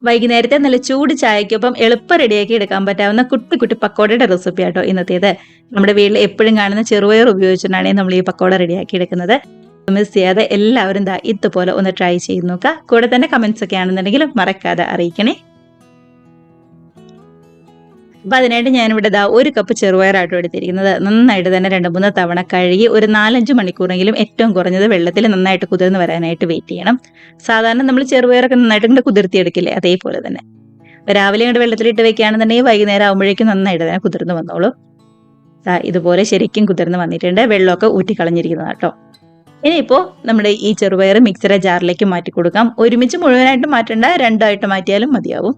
വൈകുന്നേരത്തെ നല്ല ചൂട് ചായക്കൊപ്പം എളുപ്പം റെഡിയാക്കി എടുക്കാൻ പറ്റാവുന്ന കുട്ടി കുട്ടി പക്കോടയുടെ റെസിപ്പി ആട്ടോ ഇന്നത്തേത്. നമ്മുടെ വീട്ടിൽ എപ്പോഴും കാണുന്ന ചെറുപയർ ഉപയോഗിച്ചിട്ടാണ് നമ്മൾ ഈ പക്കോട റെഡിയാക്കി എടുക്കുന്നത്. മിസ് ചെയ്യാതെ എല്ലാവരും ഇതുപോലെ ഒന്ന് ട്രൈ ചെയ്ത് നോക്കുക. കൂടെ തന്നെ കമന്റ്സ് ഒക്കെ ആണെന്നുണ്ടെങ്കിൽ മറക്കാതെ അറിയിക്കണേ. അപ്പൊ അതിനായിട്ട് ഞാനിവിടെ ഒരു കപ്പ് ചെറുപയറാട്ടോ എടുത്തിരിക്കുന്നത്. നന്നായിട്ട് തന്നെ 2-3 തവണ കഴുകി ഒരു 4-5 മണിക്കൂറെങ്കിലും ഏറ്റവും കുറഞ്ഞത് വെള്ളത്തിൽ നന്നായിട്ട് കുതിർന്ന് വരാനായിട്ട് വെയിറ്റ് ചെയ്യണം. സാധാരണ നമ്മൾ ചെറുപയറൊക്കെ നന്നായിട്ട് ഇങ്ങോട്ട് കുതിർത്തിയെടുക്കില്ലേ, അതേപോലെ തന്നെ രാവിലെ ഇങ്ങോട്ട് വെള്ളത്തിലിട്ട് വെക്കുകയാണെന്നുണ്ടെങ്കിൽ വൈകുന്നേരം ആകുമ്പോഴേക്കും നന്നായിട്ട് തന്നെ കുതിർന്ന് വന്നോളൂ. ഇതുപോലെ ശരിക്കും കുതിർന്ന് വന്നിട്ടുണ്ട്. വെള്ളമൊക്കെ ഊറ്റിക്കളഞ്ഞിരിക്കുന്നതാട്ടോ. ഇനിയിപ്പോൾ നമ്മുടെ ഈ ചെറുപയർ മിക്സിയുടെ ജാറിലേക്ക് മാറ്റി കൊടുക്കാം. ഒരുമിച്ച് മുഴുവനായിട്ട് മാറ്റണ്ട, 2 ആയിട്ട് മാറ്റിയാലും മതിയാവും.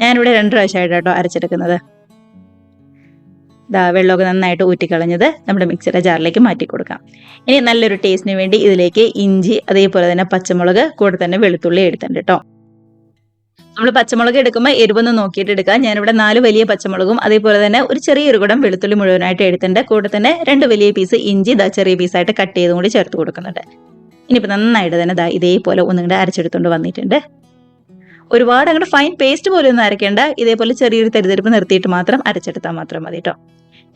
ഞാനിവിടെ 2 പ്രാവശ്യമായിട്ടോ അരച്ചെടുക്കുന്നത്. വെള്ളമൊക്കെ നന്നായിട്ട് ഊറ്റിക്കളഞ്ഞത് നമ്മുടെ മിക്സിയുടെ ജാറിലേക്ക് മാറ്റി കൊടുക്കാം. ഇനി നല്ലൊരു ടേസ്റ്റിന് വേണ്ടി ഇതിലേക്ക് ഇഞ്ചി, അതേപോലെ തന്നെ പച്ചമുളക്, കൂടെ തന്നെ വെളുത്തുള്ളി എടുത്തിട്ടുണ്ട് കേട്ടോ. നമ്മൾ പച്ചമുളക് എടുക്കുമ്പോൾ എരിവൊന്ന് നോക്കിയിട്ട് എടുക്കുക. ഞാനിവിടെ 4 വലിയ പച്ചമുളകും അതേപോലെ തന്നെ ഒരു ചെറിയൊരു കുടം വെളുത്തുള്ളി മുഴുവനായിട്ട് എടുത്തിട്ടുണ്ട്. കൂടെ തന്നെ 2 വലിയ പീസ് ഇഞ്ചി ചെറിയ പീസായിട്ട് കട്ട് ചെയ്തും കൂടി ചേർത്ത് കൊടുക്കുന്നുണ്ട്. ഇനിയിപ്പോൾ നന്നായിട്ട് തന്നെ ഇതേപോലെ ഒന്നുകൂടെ അരച്ചെടുത്തുകൊണ്ട് വന്നിട്ടുണ്ട്. ഒരുപാട് അങ്ങോട്ട് ഫൈൻ പേസ്റ്റ് പോലെ ഒന്നും അരയ്ക്കേണ്ട, ഇതേപോലെ ചെറിയൊരു തരിതരിപ്പ് നിർത്തിയിട്ട് മാത്രം അരച്ചെടുത്താൽ മാത്രം മതി കേട്ടോ.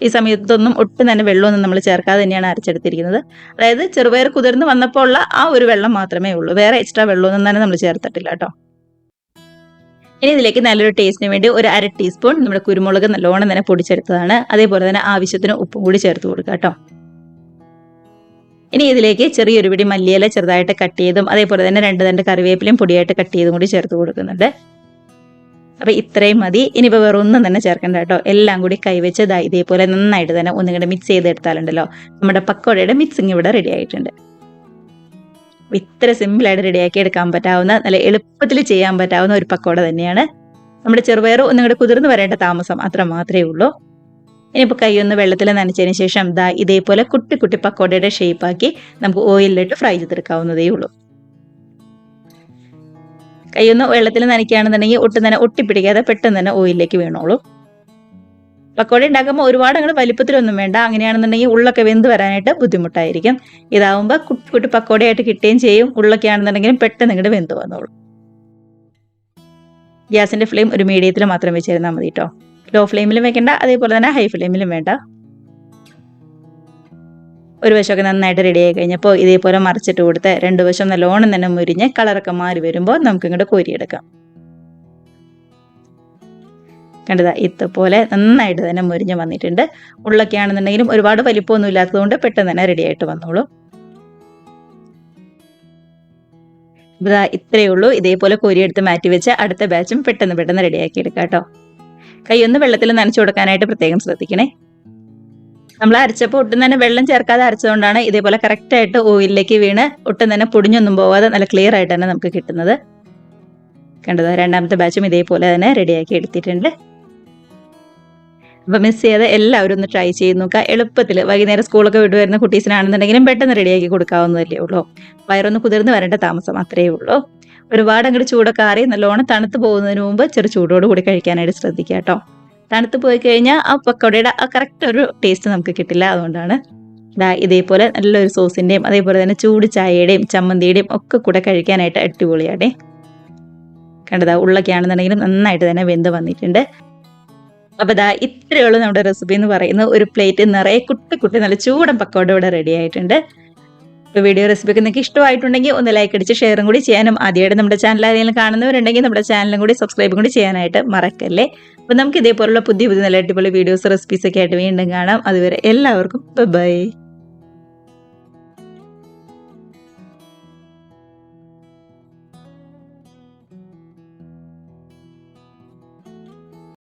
ഈ സമയത്തൊന്നും ഒട്ടും തന്നെ വെള്ളമൊന്നും നമ്മൾ ചേർക്കാതെ തന്നെയാണ് അരച്ചെടുത്തിരിക്കുന്നത്. അതായത് ചെറുപയർ കുതിർന്ന് വന്നപ്പോൾ ഉള്ള ആ ഒരു വെള്ളം മാത്രമേ ഉള്ളൂ, വേറെ എക്സ്ട്രാ വെള്ളമൊന്നും തന്നെ നമ്മൾ ചേർത്തിട്ടില്ല കേട്ടോ. ഇനി ഇതിലേക്ക് നല്ലൊരു ടേസ്റ്റിന് വേണ്ടി ഒരു 1/2 ടീസ്പൂൺ നമ്മുടെ കുരുമുളക് നല്ലോണം തന്നെ പൊടിച്ചെടുത്തതാണ്. അതേപോലെ തന്നെ ആവശ്യത്തിന് ഉപ്പും കൂടി ചേർത്ത് കൊടുക്കുക കേട്ടോ. ഇനി ഇതിലേക്ക് ചെറിയൊരു പിടി മല്ലിയില ചെറുതായിട്ട് കട്ട് ചെയ്തും അതേപോലെ തന്നെ 2 തണ്ട് കറിവേപ്പിലയും പൊടിയായിട്ട് കട്ട് ചെയ്തും കൂടി ചേർത്ത് കൊടുക്കുന്നുണ്ട്. അപ്പൊ ഇത്രയും മതി. ഇനിയിപ്പോൾ വേറെ ഒന്നും തന്നെ ചേർക്കണ്ട കേട്ടോ. എല്ലാം കൂടി കൈവച്ച് ഇതേപോലെ നന്നായിട്ട് തന്നെ ഒന്നുകൂടെ മിക്സ് ചെയ്തെടുത്താലുണ്ടല്ലോ നമ്മുടെ പക്കോടയുടെ മിക്സിങ് ഇവിടെ റെഡി ആയിട്ടുണ്ട്. ഇത്ര സിമ്പിളായിട്ട് റെഡിയാക്കി എടുക്കാൻ പറ്റാവുന്ന, നല്ല എളുപ്പത്തിൽ ചെയ്യാൻ പറ്റാവുന്ന ഒരു പക്കോട തന്നെയാണ്. നമ്മുടെ ചെറുപയർ ഒന്നുകൂടെ കുതിർന്ന് വരേണ്ട താമസം അത്ര മാത്രമേ ഉള്ളൂ. ഇനിയിപ്പോൾ കൈയൊന്ന് വെള്ളത്തിൽ നനച്ചതിന് ശേഷം ഇതേപോലെ കുട്ടി കുട്ടി പക്കോടയുടെ ഷേപ്പാക്കി നമുക്ക് ഓയിലിലിട്ട് ഫ്രൈ ചെയ്തെടുക്കാവുന്നതേ ഉള്ളൂ. കൈയൊന്ന് വെള്ളത്തിൽ നനയ്ക്കുകയാണെന്നുണ്ടെങ്കിൽ ഒട്ടും തന്നെ ഒട്ടിപ്പിടിക്കാതെ പെട്ടെന്ന് തന്നെ ഓയിലിലേക്ക് വീണോളൂ. പക്കോട ഉണ്ടാക്കുമ്പോൾ ഒരുപാട് അങ്ങനെ വലിപ്പത്തിലൊന്നും വേണ്ട. അങ്ങനെയാണെന്നുണ്ടെങ്കിൽ ഉള്ളൊക്കെ വെന്ത് വരാനായിട്ട് ബുദ്ധിമുട്ടായിരിക്കും. ഇതാവുമ്പോൾ കുട്ടി കുട്ടി പക്കോടയായിട്ട് കിട്ടുകയും ചെയ്യും. ഉള്ളൊക്കെ ആണെന്നുണ്ടെങ്കിലും പെട്ടെന്ന് ഇങ്ങോട്ട് വെന്ത് വന്നോളൂ. ഗ്യാസിന്റെ ഫ്ലെയിം ഒരു മീഡിയത്തിൽ മാത്രം വെച്ചിരുന്നാൽ മതി കേട്ടോ. ലോ ഫ്ലെയിമിലും വെക്കേണ്ട, അതേപോലെ തന്നെ ഹൈ ഫ്ലെയിമിലും വേണ്ട. ഒരു വശമൊക്കെ നന്നായിട്ട് റെഡി ആയി കഴിഞ്ഞപ്പോൾ ഇതേപോലെ മറിച്ചിട്ട് കൊടുത്ത് 2 വശം നല്ലോണം തന്നെ മുരിഞ്ഞ് കളറൊക്കെ മാറി വരുമ്പോൾ നമുക്ക് ഇങ്ങോട്ട് കോരിയെടുക്കാം. കണ്ടതാ ഇതുപോലെ നന്നായിട്ട് തന്നെ മുരിഞ്ഞ് വന്നിട്ടുണ്ട്. ഉള്ളൊക്കെ ആണെന്നുണ്ടെങ്കിലും ഒരുപാട് വലിപ്പമൊന്നും ഇല്ലാത്തതുകൊണ്ട് പെട്ടെന്ന് തന്നെ റെഡി ആയിട്ട് വന്നോളൂ. ഇത്രയേ ഉള്ളൂ. ഇതേപോലെ കോരിയെടുത്ത് മാറ്റി വെച്ച് അടുത്ത ബാച്ചും പെട്ടെന്ന് റെഡിയാക്കി എടുക്കാം കേട്ടോ. കൈയൊന്ന് വെള്ളത്തിൽ നനച്ചു കൊടുക്കാനായിട്ട് പ്രത്യേകം ശ്രദ്ധിക്കണേ. നമ്മൾ അരച്ചപ്പോൾ ഒട്ടും തന്നെ വെള്ളം ചേർക്കാതെ അരച്ചതുകൊണ്ടാണ് ഇതേപോലെ കറക്റ്റായിട്ട് ഓയിലിലേക്ക് വീണ് ഒട്ടും തന്നെ പൊടിഞ്ഞൊന്നും പോവാതെ നല്ല ക്ലിയർ ആയിട്ട് തന്നെ നമുക്ക് കിട്ടുന്നത്. കണ്ടത് രണ്ടാമത്തെ ബാച്ചും ഇതേപോലെ തന്നെ റെഡിയാക്കി എടുത്തിട്ടുണ്ട്. അപ്പോൾ മിസ് ചെയ്യാതെ എല്ലാവരും ഒന്ന് ട്രൈ ചെയ്ത് നോക്കുക. എളുപ്പത്തിൽ വൈകുന്നേരം സ്കൂളൊക്കെ വിട്ടു വരുന്ന കുട്ടീസിനാണെന്നുണ്ടെങ്കിലും പെട്ടെന്ന് റെഡിയാക്കി കൊടുക്കാവുന്നതല്ലേ ഉള്ളൂ. വയറൊന്ന് കുതിർന്ന് വരേണ്ട താമസം അത്രയേ ഉള്ളൂ. ഒരുപാട് അങ്ങോട്ട് ചൂടൊക്കെ ആറി നല്ലോണം തണുത്ത് പോകുന്നതിന് മുമ്പ് ചെറു ചൂടോട് കൂടി കഴിക്കാനായിട്ട് ശ്രദ്ധിക്കുക കേട്ടോ. തണുത്ത് പോയി കഴിഞ്ഞാൽ ആ പക്കോടയുടെ ആ കറക്റ്റ് ഒരു ടേസ്റ്റ് നമുക്ക് കിട്ടില്ല. അതുകൊണ്ടാണ് ഇതേപോലെ നല്ലൊരു സോസിൻ്റെയും അതേപോലെ തന്നെ ചൂട് ചായയുടെയും ചമ്മന്തിയുടെയും ഒക്കെ കൂടെ കഴിക്കാനായിട്ട് അടിപൊളിയാടെ. കണ്ടതാ ഉള്ളൊക്കെ ആണെന്നുണ്ടെങ്കിലും നന്നായിട്ട് തന്നെ വെന്ത് വന്നിട്ടുണ്ട്. അപ്പോൾ ഇത്രയേ ഉള്ളൂ നമ്മുടെ റെസിപ്പി എന്ന് പറയുന്നത്. ഒരു പ്ലേറ്റ് നിറയെ കുട്ടി നല്ല ചൂടൻ പക്കോട ഇവിടെ റെഡി ആയിട്ടുണ്ട്. ഇപ്പോൾ വീഡിയോ റെസിപ്പിക്ക് നിങ്ങൾക്ക് ഇഷ്ടമായിട്ടുണ്ടെങ്കിൽ ഒന്ന് ലൈക്ക് അടിച്ച് ഷെയറും കൂടി ചെയ്യാനും, ആദ്യമായിട്ട് നമ്മുടെ ചാനൽ ആരെങ്കിലും കാണുന്നവരുണ്ടെങ്കിൽ നമ്മുടെ ചാനലും കൂടി സബ്സ്ക്രൈബും കൂടി ചെയ്യാനായിട്ട് മറക്കല്ലേ. അപ്പോൾ നമുക്ക് ഇതേപോലുള്ള പുതിയ നല്ല അടിപൊളി വീഡിയോസ് റെസിപ്പീസ് ഒക്കെ ആയിട്ട് വീണ്ടും കാണാം. അതുവരെ എല്ലാവർക്കും ബൈ.